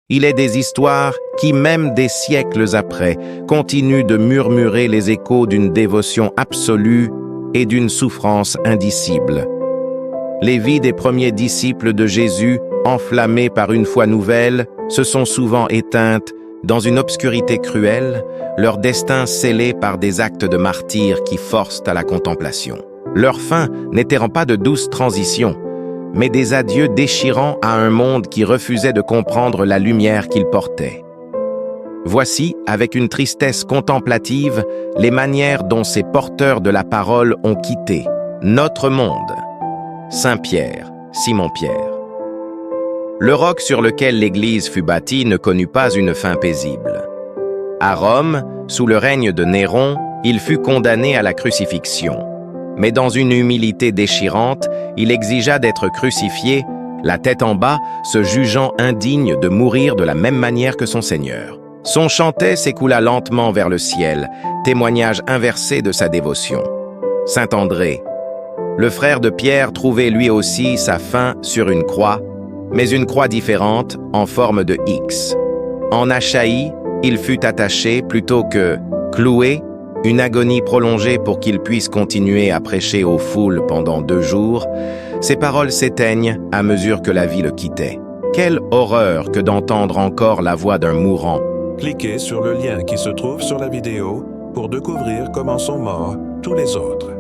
Il est des histoires qui, même des siècles après, continuent de murmurer les échos d'une dévotion absolue et d'une souffrance indicible. Les vies des premiers disciples de Jésus, enflammées par une foi nouvelle, se sont souvent éteintes dans une obscurité cruelle, leur destin scellé par des actes de martyrs qui forcent à la contemplation. Leur fin n'était pas de douce transition, mais des adieux déchirants à un monde qui refusait de comprendre la lumière qu'ils portaient. Voici, avec une tristesse contemplative, les manières dont ces porteurs de la parole ont quitté notre monde. Saint Pierre, Simon-Pierre. Le roc sur lequel l'Église fut bâtie ne connut pas une fin paisible. À Rome, sous le règne de Néron, il fut condamné à la crucifixion. Mais dans une humilité déchirante, il exigea d'être crucifié, la tête en bas, se jugeant indigne de mourir de la même manière que son Seigneur. Son chantet s'écoula lentement vers le ciel, témoignage inversé de sa dévotion. Saint André. Le frère de Pierre trouvait lui aussi sa fin sur une croix, mais une croix différente, en forme de X. En Achaïe, il fut attaché plutôt que cloué, une agonie prolongée pour qu'il puisse continuer à prêcher aux foules pendant 2 jours. Ses paroles s'éteignent à mesure que la vie le quittait. Quelle horreur que d'entendre encore la voix d'un mourant. Cliquez sur le lien qui se trouve sur la vidéo pour découvrir comment sont morts tous les autres.